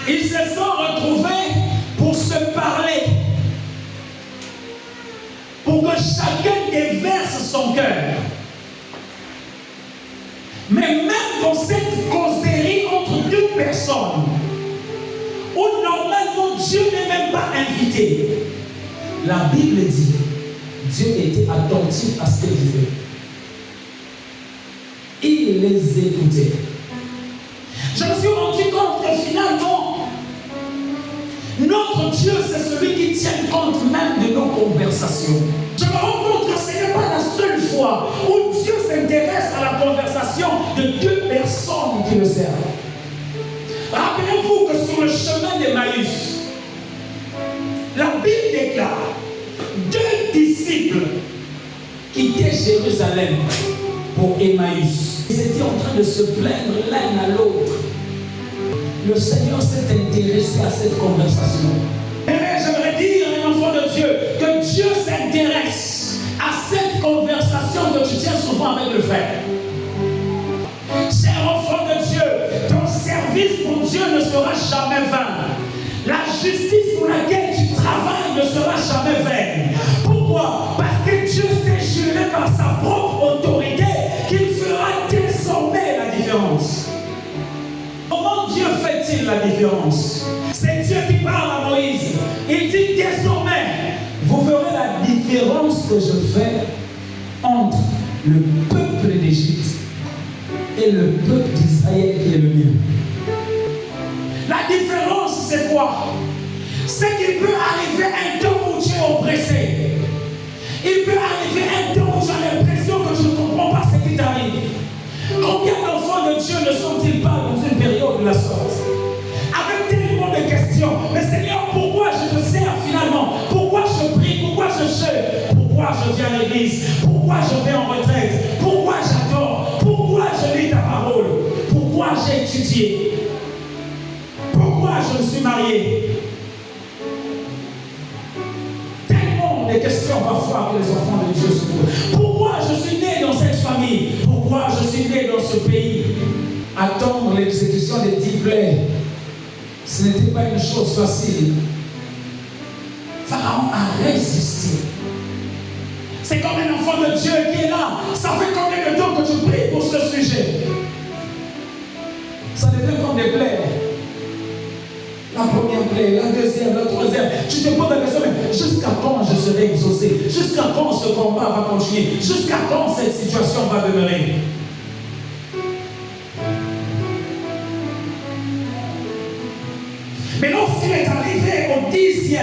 Ils se sont retrouvés pour se parler, pour que chacun déverse son cœur. Mais même dans cette causerie entre deux personnes, où normalement Dieu n'est même pas invité, la Bible dit, Dieu était attentif à ce qu'ils disaient. Il les écoutait. Je me suis rendu compte que finalement, notre Dieu, c'est celui qui tient compte même de nos conversations. Je me rends compte que ce n'est pas la seule fois où Dieu s'intéresse à la conversation de deux personnes qui le servent. Rappelez-vous que sur le chemin d'Emmaüs, la Bible déclare deux disciples quittaient Jérusalem pour Emmaüs. Ils étaient en train de se plaindre l'un à l'autre. Le Seigneur s'est intéressé à cette conversation. Mais j'aimerais dire à un enfant de Dieu que Dieu s'intéresse à cette conversation que tu tiens souvent avec le frère. Cher enfant de Dieu, ton service pour Dieu ne sera jamais vain. La justice pour laquelle tu travailles ne sera jamais vaine. Pourquoi? Parce que Dieu s'est juré par sa propre autorité qu'il fera désormais la différence. Comment Dieu fait-il la différence? C'est Dieu qui parle à Moïse. Il dit désormais, vous verrez la différence que je fais entre le peuple d'Égypte et le peuple d'Israël qui est le mien. La différence, c'est quoi? C'est qu'il peut arriver un temps où tu es oppressé. Il peut arriver un temps où tu as l'impression que tu ne comprends pas ce qui t'arrive. Combien d'enfants de Dieu ne sont-ils pas dans une période de la sorte? Avec tellement de questions. Mais Seigneur, pourquoi je te sers finalement? Pourquoi je prie? Pourquoi je jeûne? Pourquoi je viens à l'église? Pourquoi je vais en retraite? Pourquoi j'adore? Pourquoi je lis ta parole? Pourquoi j'ai étudié? Pourquoi je me suis marié? Tellement de questions parfois que les enfants de Dieu se posent. Pourquoi je suis né dans cette famille? Pourquoi je suis né dans ce pays? Attendre l'exécution des 10 plaies, ce n'était pas une chose facile. Pharaon a résisté. C'est comme un enfant de Dieu qui est là. Ça fait combien de temps que tu pries pour ce sujet? Ça devient comme des plaies. La première plaie, la deuxième, la troisième. Tu te poses la question, mais jusqu'à quand je serai exaucé? Jusqu'à quand ce combat va continuer? Jusqu'à quand cette situation va demeurer? Mais lorsqu'il est arrivé au 10e,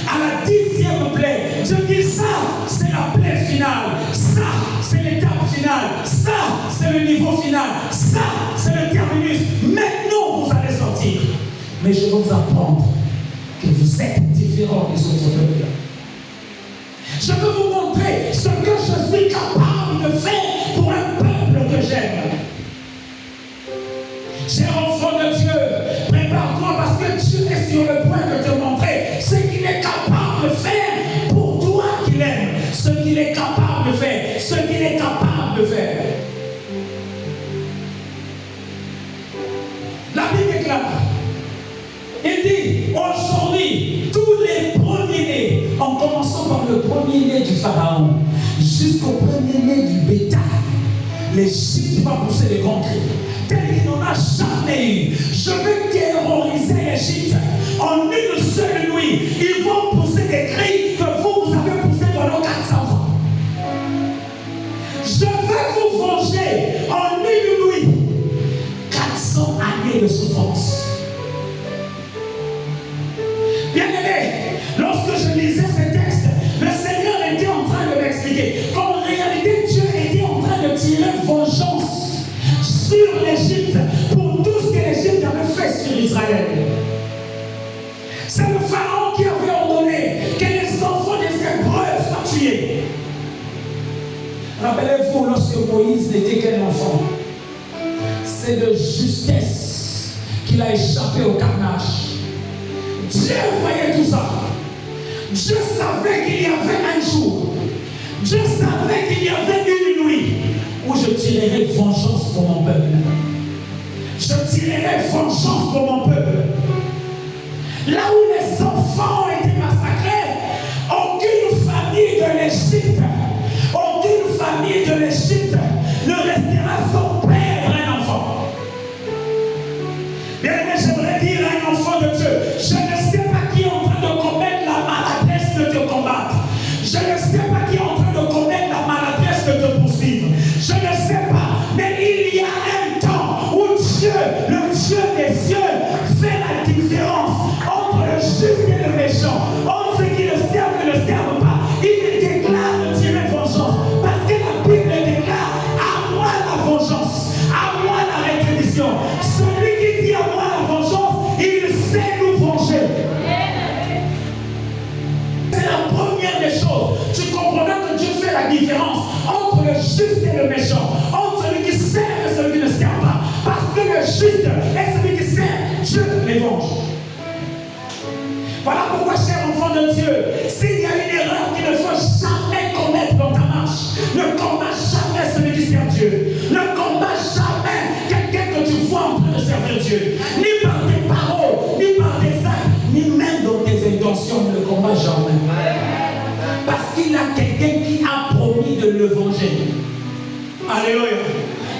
à la 10e plaie, Dieu dit ça, c'est la plaie finale. Ça, c'est l'étape finale. Ça, c'est le niveau final. Ça, c'est le terminus. Maintenant, vous allez sortir. Mais je vais vous apprendre que vous êtes différents des autres peuples. Je veux vous montrer ce que je suis capable de faire pour un peuple que j'aime. Cher enfant de Dieu, prépare-toi parce que Dieu est sur le point de te montrer ce qu'il est capable de faire pour toi qu'il aime. Ce qu'il est capable de faire. Ce qu'il est capable de faire. La Bible déclare. Il dit, aujourd'hui, tous les premiers-nés, en commençant par le premier-né du Pharaon, jusqu'au premier-né du bétail, l'Égypte va pousser des grands cris, tel qu'il n'en a jamais eu. Je vais terroriser l'Égypte en une seule nuit. Ils vont pousser des cris que vous avez poussés pendant 400 ans. Je vais vous venger en une nuit. 400 années de souffrance. Bien-aimé, lorsque je lisais ce texte, le Seigneur était en train de m'expliquer qu'en réalité, Dieu était en train de tirer vengeance sur l'Égypte pour tout ce que l'Égypte avait fait sur Israël. C'est le Pharaon qui avait ordonné que les enfants des Hébreux soient tués. Rappelez-vous, lorsque Moïse n'était qu'un enfant, c'est de justesse qu'il a échappé au carnage. Dieu voyait tout ça. Dieu savait qu'il y avait un jour. Dieu savait qu'il y avait une nuit où je tirerai vengeance pour mon peuple. Je tirerai vengeance pour mon peuple. juste et le méchant, entre ceux qui le servent et ne le servent pas. Il déclare de tirer vengeance. Parce que la Bible déclare à moi la vengeance, à moi la rétribution. Celui qui dit à moi la vengeance, il sait nous venger. C'est la première des choses. Tu comprendras que Dieu fait la différence entre le juste et le méchant, entre celui qui sert et celui qui ne sert pas. Parce que le juste et celui qui sert, Dieu les venge. Voilà pourquoi, cher enfant de Dieu, s'il y a une erreur qu'il ne faut jamais commettre dans ta marche, ne combats jamais celui qui sert Dieu. Ne combats jamais quelqu'un que tu vois en train de servir Dieu. Ni par tes paroles, ni par tes actes, ni même dans tes intentions, ne le combats jamais. Parce qu'il a quelqu'un qui a promis de le venger. Alléluia.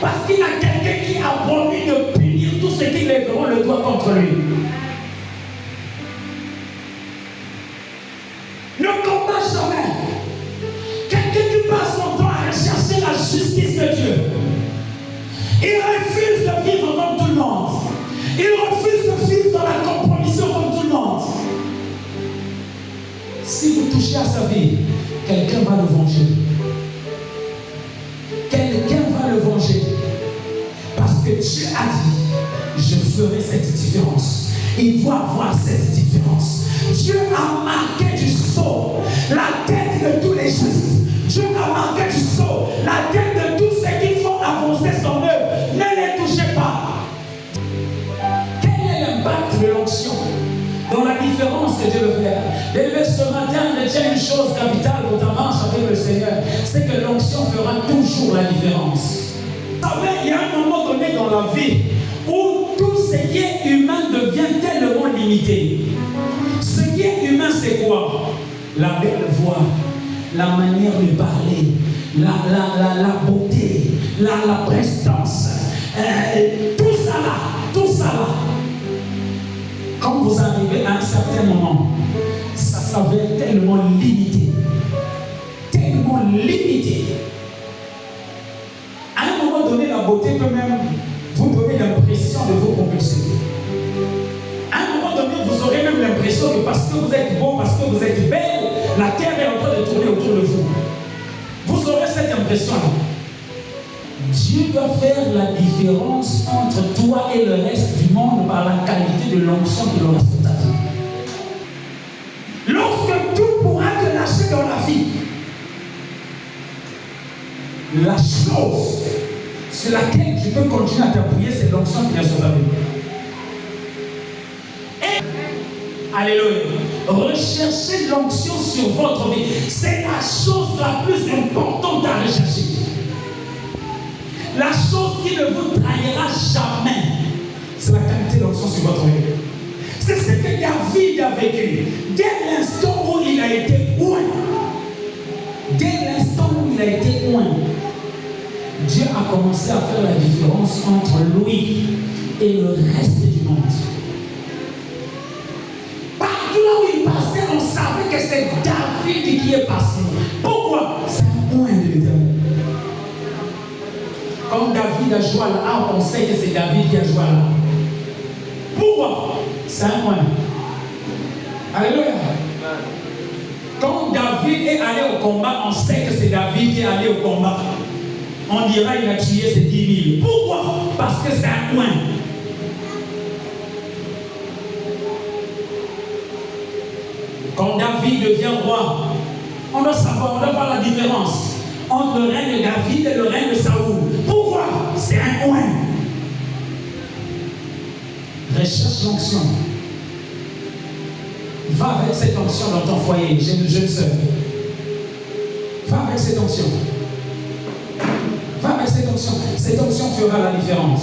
Parce qu'il a quelqu'un qui a promis de punir tous ceux qui lèveront le doigt contre lui. Ne combat jamais. Quelqu'un qui passe son temps à rechercher la justice de Dieu. Il refuse de vivre comme tout le monde. Il refuse de vivre dans la compromission comme tout le monde. Si vous touchez à sa vie, quelqu'un va le venger. Quelqu'un va le venger. Parce que Dieu a dit, je ferai cette différence. Il doit avoir cette différence. Dieu a marqué du sceau la tête de tous les justes. Dieu a marqué du sceau la tête de tous ceux qui font avancer son œuvre. Ne les touchez pas. Quel est l'impact de l'onction dans la différence que Dieu veut faire? Élevé ce matin, retiens une chose capitale pour ta marche avec le Seigneur, c'est que l'onction fera toujours la différence. Vous savez, il y a un moment donné dans la vie où tout ce qui est humain devient tellement limité. Ce qui est humain, c'est quoi? La belle voix, la manière de parler, la beauté, la prestance, tout ça là. Quand vous arrivez à un certain moment, ça s'avère tellement limité. Tellement limité. À un moment donné, la beauté peut même vous donner l'impression de vous propulser. À un moment donné, vous aurez même l'impression que parce que vous êtes beau, parce que vous êtes belle, la terre est en train de tourner autour de vous. Vous aurez cette impression-là. Dieu doit faire la différence entre toi et le reste du monde par la qualité de l'onction qui le reste de ta vie. Lorsque tout pourra te lâcher dans la vie, la chose sur laquelle tu peux continuer à t'appuyer, c'est l'onction qui vient sur ta vie. Alléluia. Recherchez l'onction sur votre vie. C'est la chose la plus importante à rechercher. La chose qui ne vous trahira jamais, c'est la qualité de l'onction sur votre vie. C'est ce que David a vécu. Dès l'instant où il a été oint, Dieu a commencé à faire la différence entre lui et le reste du monde. Partout là où il passait, on savait que c'est David qui est passé. Pourquoi? C'est un oint de l'Éternel. Quand David a joué à la harpe, on sait que c'est David qui a joué à la harpe. Pourquoi? C'est un oint. Alléluia. Quand David est allé au combat, on sait que c'est David qui est allé au combat. On dira qu'il a tué ses 10 000. Pourquoi? Parce que c'est un oint. Quand David devient roi, on doit savoir, on doit voir la différence entre le règne de David et le règne de Saoul. Pourquoi? C'est un oint. Recherche l'onction. Va avec cette onction dans ton foyer, jeune sœur. Va avec cette onction. Va avec cette onction. Cette onction fera la différence.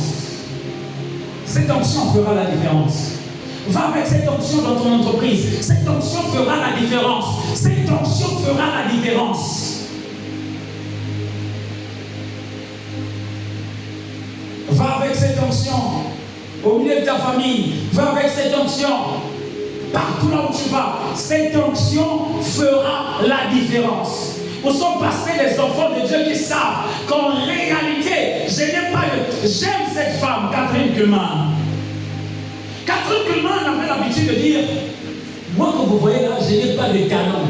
Cette onction fera la différence. Va avec cette onction dans ton entreprise. Cette onction fera la différence. Cette onction fera la différence. Va avec cette onction au milieu de ta famille. Va avec cette onction partout là où tu vas. Cette onction fera la différence. Où sont passés les enfants de Dieu qui savent qu'en réalité, j'aime cette femme, Catherine Kuhlman. Catherine Kuhlman avait l'habitude de dire, Moi, que vous voyez là, je n'ai pas de talent.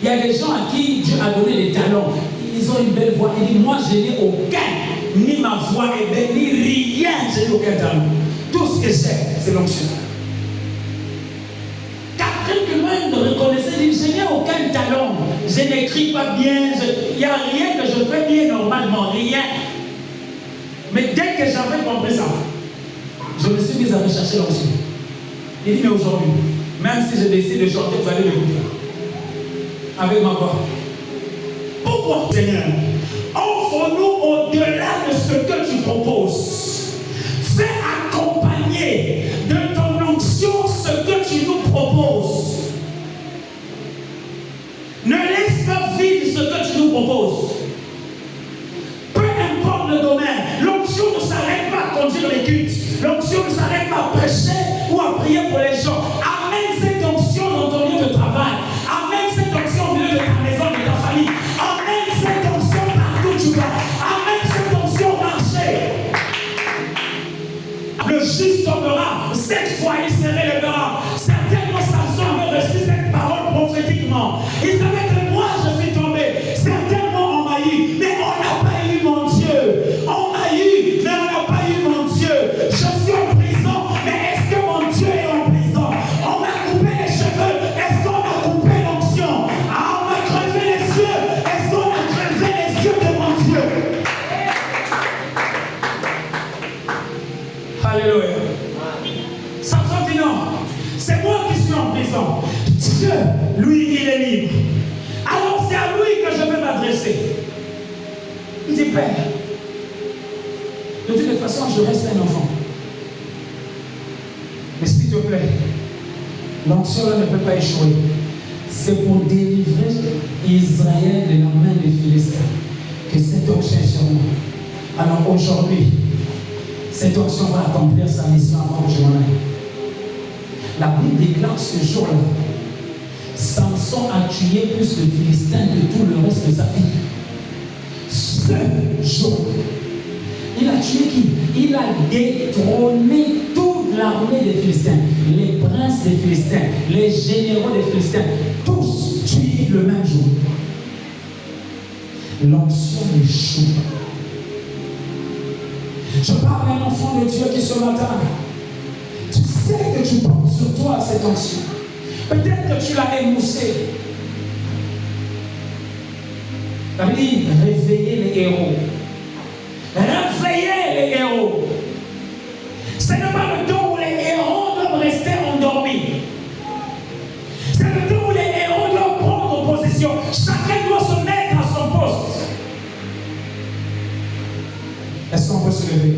Il y a des gens à qui Dieu a donné des talents. Ils ont une belle voix. Il dit, moi, je n'ai aucun. Ni ma voix est belle, ni rien. Je n'ai aucun talent. Tout ce que j'ai, c'est l'onction. Catherine lui-même reconnaissait, il dit, je n'ai aucun talent. Je n'écris pas bien. Il n'y a rien que je fais bien normalement. Rien. Mais dès que j'avais compris ça, je me suis mis à rechercher l'onction. Il dit, mais aujourd'hui, même si je décide de chanter, vous allez l'écouter. Avec ma voix. Pourquoi, Seigneur? Offre-nous au-delà de ce que tu proposes. Fais accompagner de ton onction ce que tu nous proposes. Ne laisse pas vide ce que tu nous proposes. Peu importe le domaine, l'onction ne s'arrête pas à conduire les cultes. L'onction ne s'arrête pas à prêcher ou à prier pour les gens. Amène cette onction dans ton lieu de travail. Amène cette onction au milieu de ta maison, de ta famille. Amène cette onction partout où tu vas. Amène cette onction au marché. Le juste tombera. 7 fois il se relèvera. Certainement Samson avait reçu cette parole prophétiquement. Il savait que moi je suis tombé. Certainement on m'a eu. Mais on n'a pas eu mon Dieu. On m'a eu, mais on n'a pas eu mon Dieu. Je suis en prison, mais est-ce que mon Dieu est en prison? On m'a coupé les cheveux. Est-ce qu'on a coupé l'onction? Ah, on m'a crevé les yeux. Est-ce qu'on a crevé les yeux de mon Dieu? Alléluia. Samson dit non. C'est moi qui suis en prison. Dieu, lui, il est libre. Alors c'est à lui que je vais m'adresser. Il dit, Père, de toute façon, je reste un enfant. Mais s'il te plaît, l'onction ne peut pas échouer. C'est pour délivrer Israël de la main des Philistins que cette onction est sur moi. Alors aujourd'hui, cette onction va accomplir sa mission avant que je m'en aille. La Bible déclare ce jour-là, Samson a tué plus de Philistins que tout le reste de sa vie. Ce jour, il a tué qui? Il a détrôné toute l'armée des Philistins, les princes des Philistins, les généraux des Philistins, tous tués le même jour. L'onction n'échoue pas. Je parle à un enfant de Dieu qui ce matin, tu sais que tu portes sur toi cette onction. Peut-être que tu l'as émoussé. Ça veut dire réveiller les héros. Réveiller les héros. Ce n'est pas le temps où les héros doivent rester endormis. C'est le temps où les héros doivent prendre position. Chacun doit se mettre à son poste. Est-ce qu'on peut se lever?